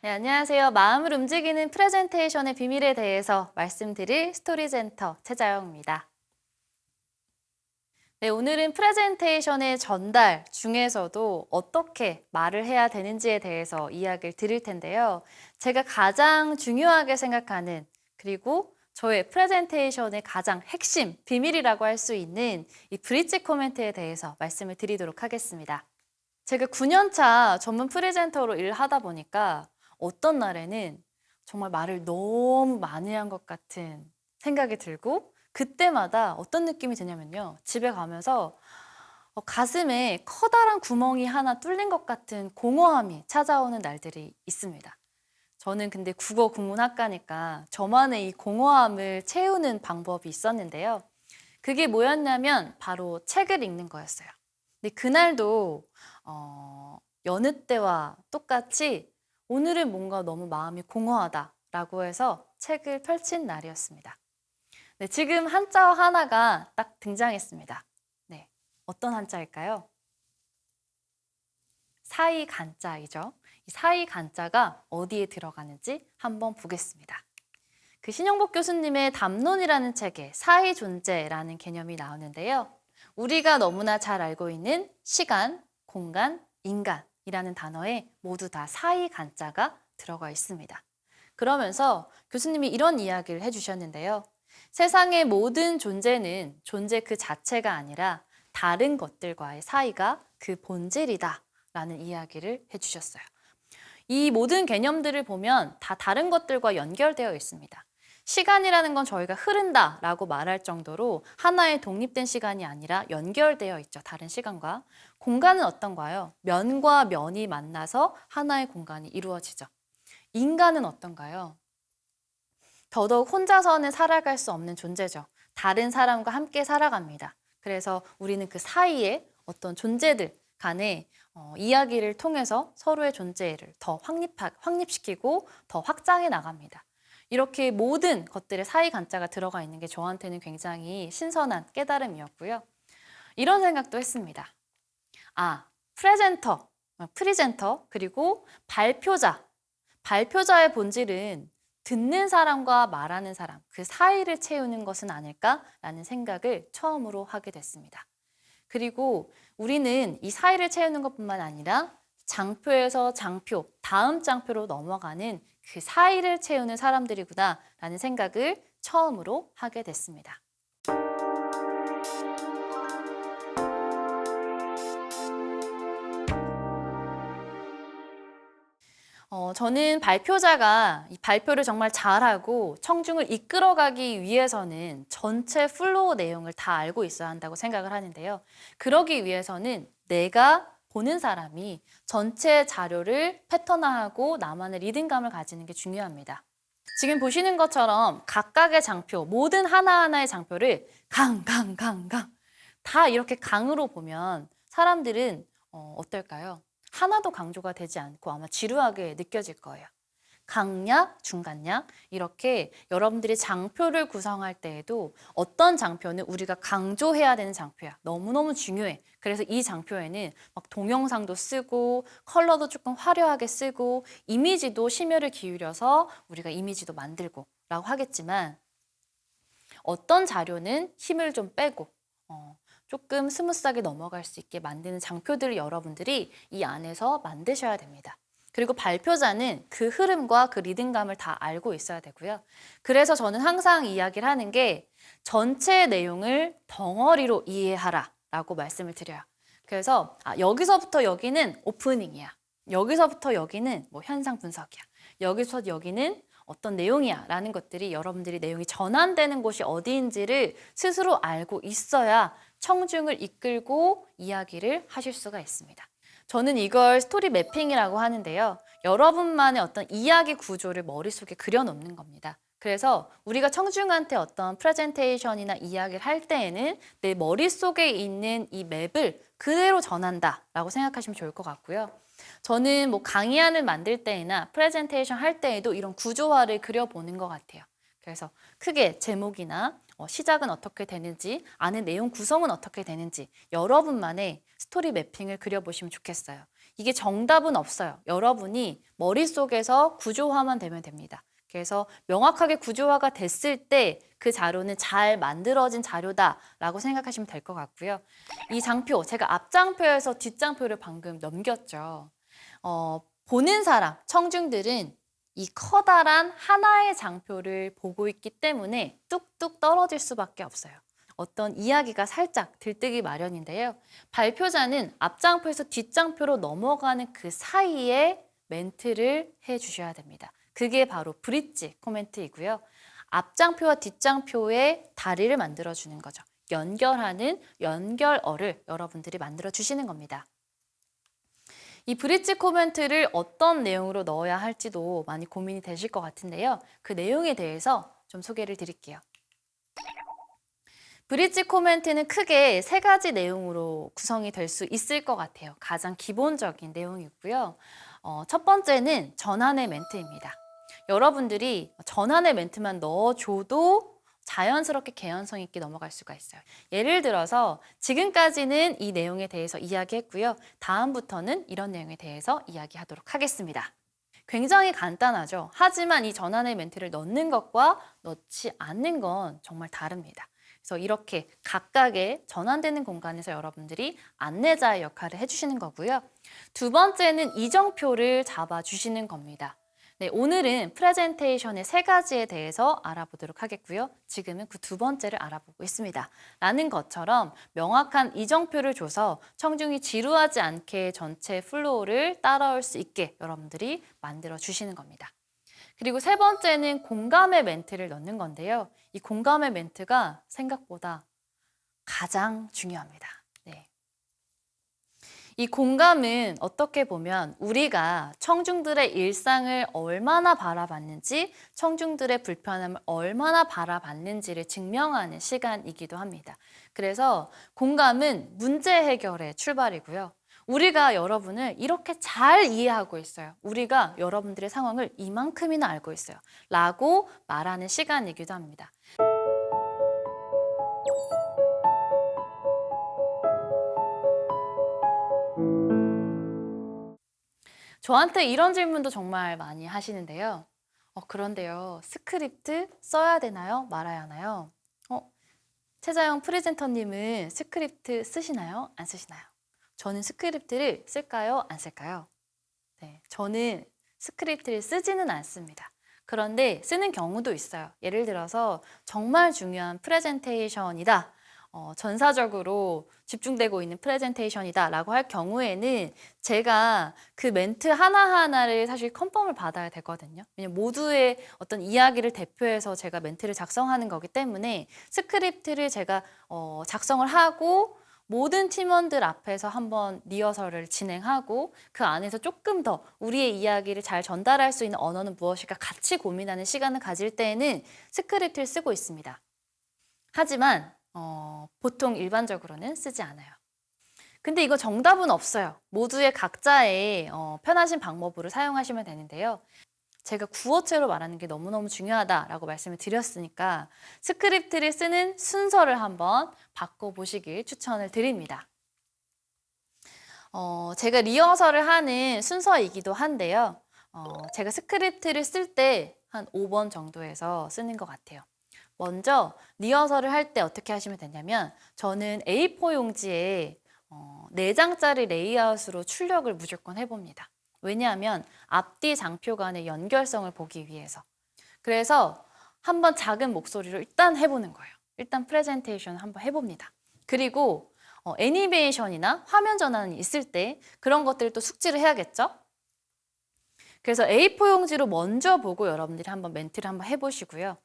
네, 안녕하세요. 마음을 움직이는 프레젠테이션의 비밀에 대해서 말씀드릴 스토리젠터 최자영입니다. 네, 오늘은 프레젠테이션의 전달 중에서도 어떻게 말을 해야 되는지에 대해서 이야기를 드릴 텐데요. 제가 가장 중요하게 생각하는 그리고 저의 프레젠테이션의 가장 핵심, 비밀이라고 할 수 있는 이 브릿지 코멘트에 대해서 말씀을 드리도록 하겠습니다. 제가 9년차 전문 프레젠터로 일을 하다 보니까 어떤 날에는 정말 말을 너무 많이 한 것 같은 생각이 들고 그때마다 어떤 느낌이 드냐면요. 집에 가면서 가슴에 커다란 구멍이 하나 뚫린 것 같은 공허함이 찾아오는 날들이 있습니다. 저는 근데 국어 국문학과니까 저만의 이 공허함을 채우는 방법이 있었는데요. 그게 뭐였냐면 바로 책을 읽는 거였어요. 근데 그날도 여느 때와 똑같이 오늘은 뭔가 너무 마음이 공허하다라고 해서 책을 펼친 날이었습니다. 네, 지금 한자 하나가 딱 등장했습니다. 네, 어떤 한자일까요? 사이 간자이죠. 이 사이 간자가 어디에 들어가는지 한번 보겠습니다. 그 신영복 교수님의 담론이라는 책에 사이 존재라는 개념이 나오는데요. 우리가 너무나 잘 알고 있는 시간, 공간, 인간이라는 단어에 모두 다 사이 간자가 들어가 있습니다. 그러면서 교수님이 이런 이야기를 해주셨는데요. 세상의 모든 존재는 존재 그 자체가 아니라 다른 것들과의 사이가 그 본질이다 라는 이야기를 해주셨어요. 이 모든 개념들을 보면 다 다른 것들과 연결되어 있습니다. 시간이라는 건 저희가 흐른다라고 말할 정도로 하나의 독립된 시간이 아니라 연결되어 있죠. 다른 시간과. 공간은 어떤가요? 면과 면이 만나서 하나의 공간이 이루어지죠. 인간은 어떤가요? 더더욱 혼자서는 살아갈 수 없는 존재죠. 다른 사람과 함께 살아갑니다. 그래서 우리는 그 사이에 어떤 존재들 간의 이야기를 통해서 서로의 존재를 더 확립시키고 더 확장해 나갑니다. 이렇게 모든 것들의 사이 간자가 들어가 있는 게 저한테는 굉장히 신선한 깨달음이었고요. 이런 생각도 했습니다. 프리젠터, 그리고 발표자. 발표자의 본질은 듣는 사람과 말하는 사람, 그 사이를 채우는 것은 아닐까라는 생각을 처음으로 하게 됐습니다. 그리고 우리는 이 사이를 채우는 것뿐만 아니라 장표에서 장표, 다음 장표로 넘어가는 그 사이를 채우는 사람들이구나라는 생각을 처음으로 하게 됐습니다. 저는 발표자가 이 발표를 정말 잘하고 청중을 이끌어가기 위해서는 전체 플로우 내용을 다 알고 있어야 한다고 생각을 하는데요. 그러기 위해서는 내가 보는 사람이 전체 자료를 패턴화하고 나만의 리듬감을 가지는 게 중요합니다. 지금 보시는 것처럼 각각의 장표, 모든 하나하나의 장표를 다 이렇게 강으로 보면 사람들은 어떨까요? 하나도 강조가 되지 않고 아마 지루하게 느껴질 거예요. 강약, 중간약 이렇게 여러분들이 장표를 구성할 때에도 어떤 장표는 우리가 강조해야 되는 장표야. 너무너무 중요해. 그래서 이 장표에는 막 동영상도 쓰고 컬러도 조금 화려하게 쓰고 이미지도 심혈을 기울여서 우리가 이미지도 만들고 라고 하겠지만 어떤 자료는 힘을 좀 빼고 조금 스무스하게 넘어갈 수 있게 만드는 장표들을 여러분들이 이 안에서 만드셔야 됩니다. 그리고 발표자는 그 흐름과 그 리듬감을 다 알고 있어야 되고요. 그래서 저는 항상 이야기를 하는 게 전체 내용을 덩어리로 이해하라 라고 말씀을 드려요. 그래서 여기서부터 여기는 오프닝이야. 여기서부터 여기는 뭐 현상 분석이야. 여기서 여기는 어떤 내용이야 라는 것들이 여러분들이 내용이 전환되는 곳이 어디인지를 스스로 알고 있어야 청중을 이끌고 이야기를 하실 수가 있습니다. 저는 이걸 스토리 매핑이라고 하는데요. 여러분만의 어떤 이야기 구조를 머릿속에 그려놓는 겁니다. 그래서 우리가 청중한테 어떤 프레젠테이션이나 이야기를 할 때에는 내 머릿속에 있는 이 맵을 그대로 전한다라고 생각하시면 좋을 것 같고요. 저는 뭐 강의안을 만들 때나 프레젠테이션 할 때에도 이런 구조화를 그려보는 것 같아요. 그래서 크게 제목이나 시작은 어떻게 되는지, 안에 내용 구성은 어떻게 되는지 여러분만의 스토리 매핑을 그려보시면 좋겠어요. 이게 정답은 없어요. 여러분이 머릿속에서 구조화만 되면 됩니다. 그래서 명확하게 구조화가 됐을 때 그 자료는 잘 만들어진 자료다라고 생각하시면 될 것 같고요. 이 장표, 제가 앞장표에서 뒷장표를 방금 넘겼죠. 보는 사람, 청중들은 이 커다란 하나의 장표를 보고 있기 때문에 뚝뚝 떨어질 수밖에 없어요. 어떤 이야기가 살짝 들뜨기 마련인데요. 발표자는 앞장표에서 뒷장표로 넘어가는 그 사이에 멘트를 해주셔야 됩니다. 그게 바로 브릿지 코멘트이고요. 앞장표와 뒷장표의 다리를 만들어주는 거죠. 연결하는 연결어를 여러분들이 만들어주시는 겁니다. 이 브릿지 코멘트를 어떤 내용으로 넣어야 할지도 많이 고민이 되실 것 같은데요. 그 내용에 대해서 좀 소개를 드릴게요. 브릿지 코멘트는 크게 3가지 내용으로 구성이 될 수 있을 것 같아요. 가장 기본적인 내용이고요. 첫 번째는 전환의 멘트입니다. 여러분들이 전환의 멘트만 넣어줘도 자연스럽게 개연성 있게 넘어갈 수가 있어요. 예를 들어서 지금까지는 이 내용에 대해서 이야기했고요. 다음부터는 이런 내용에 대해서 이야기하도록 하겠습니다. 굉장히 간단하죠. 하지만 이 전환의 멘트를 넣는 것과 넣지 않는 건 정말 다릅니다. 그래서 이렇게 각각의 전환되는 공간에서 여러분들이 안내자의 역할을 해주시는 거고요. 두 번째는 이정표를 잡아주시는 겁니다. 네, 오늘은 프레젠테이션의 3가지에 대해서 알아보도록 하겠고요. 지금은 그 두 번째를 알아보고 있습니다. 라는 것처럼 명확한 이정표를 줘서 청중이 지루하지 않게 전체 플로우를 따라올 수 있게 여러분들이 만들어 주시는 겁니다. 그리고 3번째는 공감의 멘트를 넣는 건데요. 이 공감의 멘트가 생각보다 가장 중요합니다. 네. 이 공감은 어떻게 보면 우리가 청중들의 일상을 얼마나 바라봤는지, 청중들의 불편함을 얼마나 바라봤는지를 증명하는 시간이기도 합니다. 그래서 공감은 문제 해결의 출발이고요. 우리가 여러분을 이렇게 잘 이해하고 있어요. 우리가 여러분들의 상황을 이만큼이나 알고 있어요. 라고 말하는 시간이기도 합니다. 저한테 이런 질문도 정말 많이 하시는데요. 그런데요, 스크립트 써야 되나요? 말아야 하나요? 최자영 프레젠터님은 스크립트 쓰시나요? 안 쓰시나요? 저는 스크립트를 쓸까요? 안 쓸까요? 네, 저는 스크립트를 쓰지는 않습니다. 그런데 쓰는 경우도 있어요. 예를 들어서 정말 중요한 프레젠테이션이다. 전사적으로 집중되고 있는 프레젠테이션이다 라고 할 경우에는 제가 그 멘트 하나하나를 사실 컨펌을 받아야 되거든요. 왜냐면 모두의 어떤 이야기를 대표해서 제가 멘트를 작성하는 거기 때문에 스크립트를 제가 작성을 하고 모든 팀원들 앞에서 한번 리허설을 진행하고 그 안에서 조금 더 우리의 이야기를 잘 전달할 수 있는 언어는 무엇일까 같이 고민하는 시간을 가질 때에는 스크립트를 쓰고 있습니다. 하지만 보통 일반적으로는 쓰지 않아요. 근데 이거 정답은 없어요. 모두의 각자의 편하신 방법으로 사용하시면 되는데요. 제가 구어체로 말하는 게 너무너무 중요하다라고 말씀을 드렸으니까 스크립트를 쓰는 순서를 한번 바꿔보시길 추천을 드립니다. 제가 리허설을 하는 순서이기도 한데요. 제가 스크립트를 쓸 때 한 5번 정도에서 쓰는 것 같아요. 먼저 리허설을 할 때 어떻게 하시면 되냐면 저는 A4 용지에 4장짜리 레이아웃으로 출력을 무조건 해봅니다. 왜냐하면 앞뒤 장표 간의 연결성을 보기 위해서. 그래서 한번 작은 목소리로 일단 해보는 거예요. 일단 프레젠테이션을 한번 해봅니다. 그리고 애니메이션이나 화면 전환이 있을 때 그런 것들을 또 숙지를 해야겠죠? 그래서 A4 용지로 먼저 보고 여러분들이 한번 멘트를 한번 해보시고요.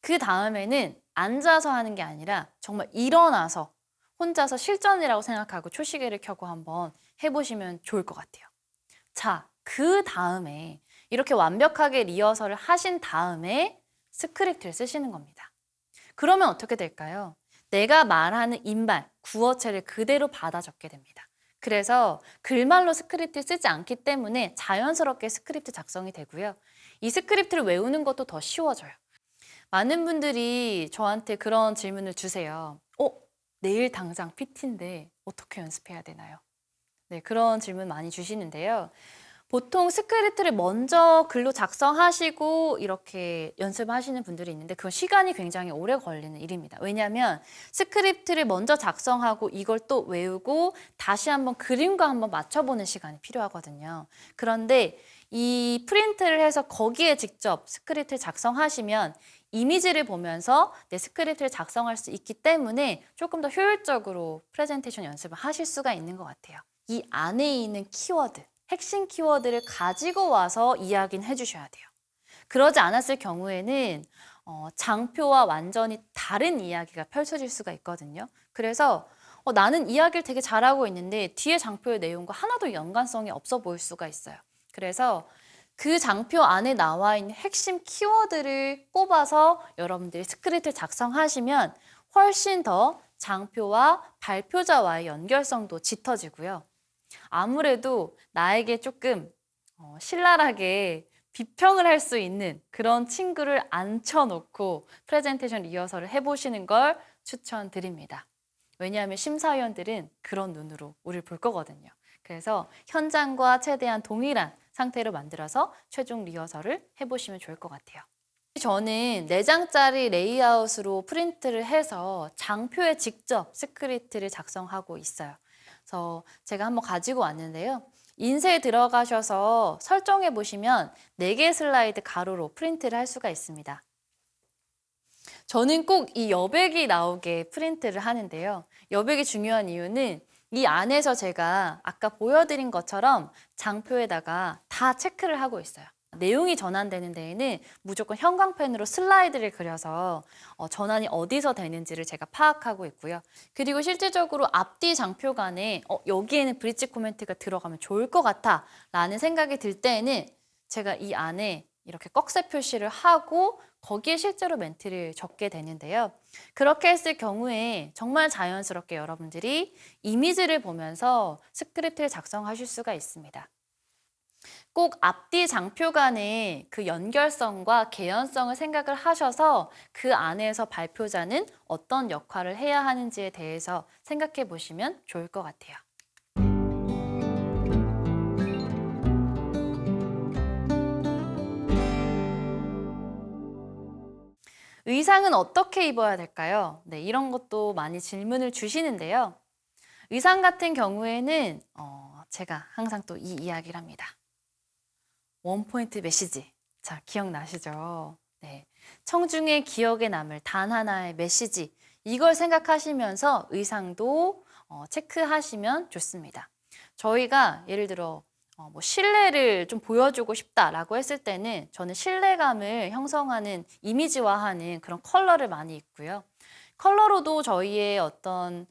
그 다음에는 앉아서 하는 게 아니라 정말 일어나서 혼자서 실전이라고 생각하고 초시계를 켜고 한번 해보시면 좋을 것 같아요. 자, 그 다음에 이렇게 완벽하게 리허설을 하신 다음에 스크립트를 쓰시는 겁니다. 그러면 어떻게 될까요? 내가 말하는 인말, 구어체를 그대로 받아 적게 됩니다. 그래서 글말로 스크립트를 쓰지 않기 때문에 자연스럽게 스크립트 작성이 되고요. 이 스크립트를 외우는 것도 더 쉬워져요. 많은 분들이 저한테 그런 질문을 주세요. 내일 당장 PT인데 어떻게 연습해야 되나요? 네, 그런 질문 많이 주시는데요. 보통 스크립트를 먼저 글로 작성하시고 이렇게 연습하시는 분들이 있는데 그건 시간이 굉장히 오래 걸리는 일입니다. 왜냐하면 스크립트를 먼저 작성하고 이걸 또 외우고 다시 한번 그림과 한번 맞춰보는 시간이 필요하거든요. 그런데 이 프린트를 해서 거기에 직접 스크립트를 작성하시면 이미지를 보면서 내 스크립트를 작성할 수 있기 때문에 조금 더 효율적으로 프레젠테이션 연습을 하실 수가 있는 것 같아요. 이 안에 있는 키워드, 핵심 키워드를 가지고 와서 이야기는 해주셔야 돼요. 그러지 않았을 경우에는 장표와 완전히 다른 이야기가 펼쳐질 수가 있거든요. 그래서 나는 이야기를 되게 잘하고 있는데 뒤에 장표의 내용과 하나도 연관성이 없어 보일 수가 있어요. 그래서 그 장표 안에 나와 있는 핵심 키워드를 꼽아서 여러분들이 스크립트를 작성하시면 훨씬 더 장표와 발표자와의 연결성도 짙어지고요. 아무래도 나에게 조금 신랄하게 비평을 할 수 있는 그런 친구를 앉혀놓고 프레젠테이션 리허설을 해보시는 걸 추천드립니다. 왜냐하면 심사위원들은 그런 눈으로 우리를 볼 거거든요. 그래서 현장과 최대한 동일한 상태로 만들어서 최종 리허설을 해보시면 좋을 것 같아요. 저는 4장짜리 레이아웃으로 프린트를 해서 장표에 직접 스크립트를 작성하고 있어요. 그래서 제가 한번 가지고 왔는데요. 인쇄에 들어가셔서 설정해 보시면 4개 슬라이드 가로로 프린트를 할 수가 있습니다. 저는 꼭 이 여백이 나오게 프린트를 하는데요. 여백이 중요한 이유는 이 안에서 제가 아까 보여드린 것처럼 장표에다가 다 체크를 하고 있어요. 내용이 전환되는 데에는 무조건 형광펜으로 슬라이드를 그려서 전환이 어디서 되는지를 제가 파악하고 있고요. 그리고 실질적으로 앞뒤 장표간에 여기에는 브릿지 코멘트가 들어가면 좋을 것 같아 라는 생각이 들 때에는 제가 이 안에 이렇게 꺽쇠 표시를 하고 거기에 실제로 멘트를 적게 되는데요. 그렇게 했을 경우에 정말 자연스럽게 여러분들이 이미지를 보면서 스크립트를 작성하실 수가 있습니다. 꼭 앞뒤 장표 간의 그 연결성과 개연성을 생각을 하셔서 그 안에서 발표자는 어떤 역할을 해야 하는지에 대해서 생각해 보시면 좋을 것 같아요. 의상은 어떻게 입어야 될까요? 네, 이런 것도 많이 질문을 주시는데요. 의상 같은 경우에는 제가 항상 또 이 이야기를 합니다. 원포인트 메시지. 자, 기억나시죠? 네. 청중의 기억에 남을 단 하나의 메시지. 이걸 생각하시면서 의상도 체크하시면 좋습니다. 저희가 예를 들어 뭐 신뢰를 좀 보여주고 싶다라고 했을 때는 저는 신뢰감을 형성하는 이미지화하는 그런 컬러를 많이 입고요. 컬러로도 저희의 어떤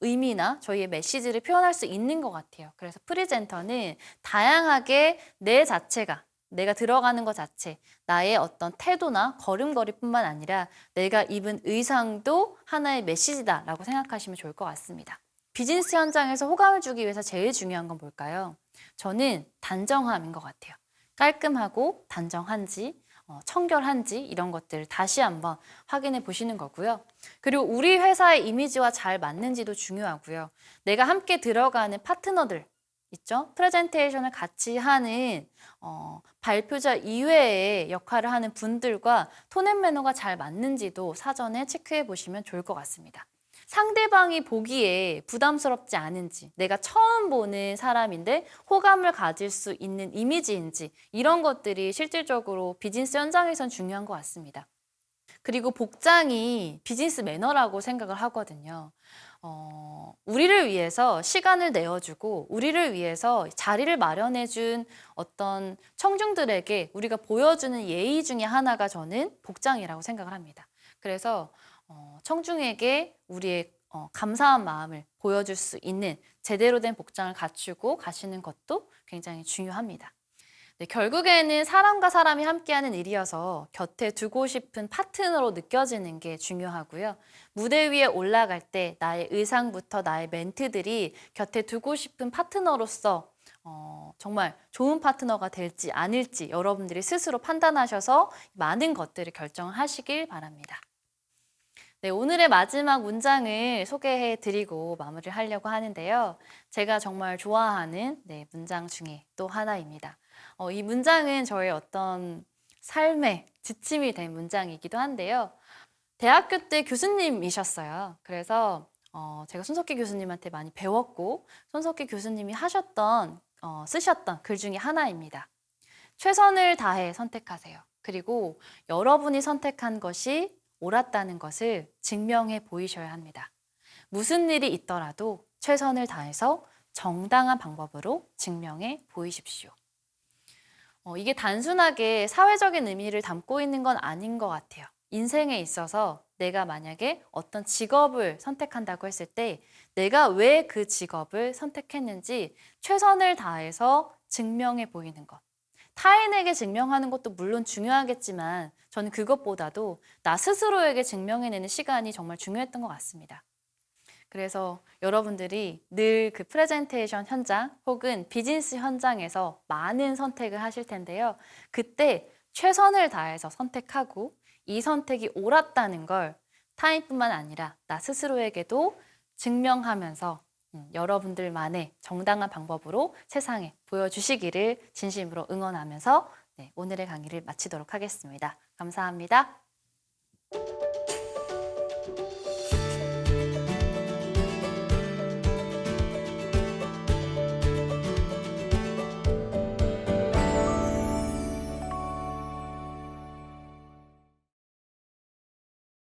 의미나 저희의 메시지를 표현할 수 있는 것 같아요. 그래서 프리젠터는 다양하게 내 자체가 내가 들어가는 것 자체, 나의 어떤 태도나 걸음걸이뿐만 아니라 내가 입은 의상도 하나의 메시지다라고 생각하시면 좋을 것 같습니다. 비즈니스 현장에서 호감을 주기 위해서 제일 중요한 건 뭘까요? 저는 단정함인 것 같아요. 깔끔하고 단정한지, 청결한지 이런 것들을 다시 한번 확인해 보시는 거고요. 그리고 우리 회사의 이미지와 잘 맞는지도 중요하고요. 내가 함께 들어가는 파트너들 있죠? 프레젠테이션을 같이 하는 발표자 이외의 역할을 하는 분들과 톤앤매너가 잘 맞는지도 사전에 체크해 보시면 좋을 것 같습니다. 상대방이 보기에 부담스럽지 않은지, 내가 처음 보는 사람인데 호감을 가질 수 있는 이미지인지 이런 것들이 실질적으로 비즈니스 현장에선 중요한 것 같습니다. 그리고 복장이 비즈니스 매너라고 생각을 하거든요. 우리를 위해서 시간을 내어주고 우리를 위해서 자리를 마련해준 어떤 청중들에게 우리가 보여주는 예의 중에 하나가 저는 복장이라고 생각을 합니다. 그래서 청중에게 우리의 감사한 마음을 보여줄 수 있는 제대로 된 복장을 갖추고 가시는 것도 굉장히 중요합니다. 네, 결국에는 사람과 사람이 함께하는 일이어서 곁에 두고 싶은 파트너로 느껴지는 게 중요하고요. 무대 위에 올라갈 때 나의 의상부터 나의 멘트들이 곁에 두고 싶은 파트너로서 정말 좋은 파트너가 될지 아닐지 여러분들이 스스로 판단하셔서 많은 것들을 결정하시길 바랍니다. 네, 오늘의 마지막 문장을 소개해 드리고 마무리를 하려고 하는데요. 제가 정말 좋아하는 문장 중에 또 하나입니다. 이 문장은 저의 어떤 삶의 지침이 된 문장이기도 한데요. 대학교 때 교수님이셨어요. 그래서 제가 손석희 교수님한테 많이 배웠고 손석희 교수님이 쓰셨던 글 중에 하나입니다. 최선을 다해 선택하세요. 그리고 여러분이 선택한 것이 옳았다는 것을 증명해 보이셔야 합니다. 무슨 일이 있더라도 최선을 다해서 정당한 방법으로 증명해 보이십시오. 이게 단순하게 사회적인 의미를 담고 있는 건 아닌 것 같아요. 인생에 있어서 내가 만약에 어떤 직업을 선택한다고 했을 때 내가 왜 그 직업을 선택했는지 최선을 다해서 증명해 보이는 것. 타인에게 증명하는 것도 물론 중요하겠지만 저는 그것보다도 나 스스로에게 증명해내는 시간이 정말 중요했던 것 같습니다. 그래서 여러분들이 늘 그 프레젠테이션 현장 혹은 비즈니스 현장에서 많은 선택을 하실 텐데요. 그때 최선을 다해서 선택하고 이 선택이 옳았다는 걸 타인뿐만 아니라 나 스스로에게도 증명하면서 여러분들만의 정당한 방법으로 세상에 보여주시기를 진심으로 응원하면서 오늘의 강의를 마치도록 하겠습니다. 감사합니다.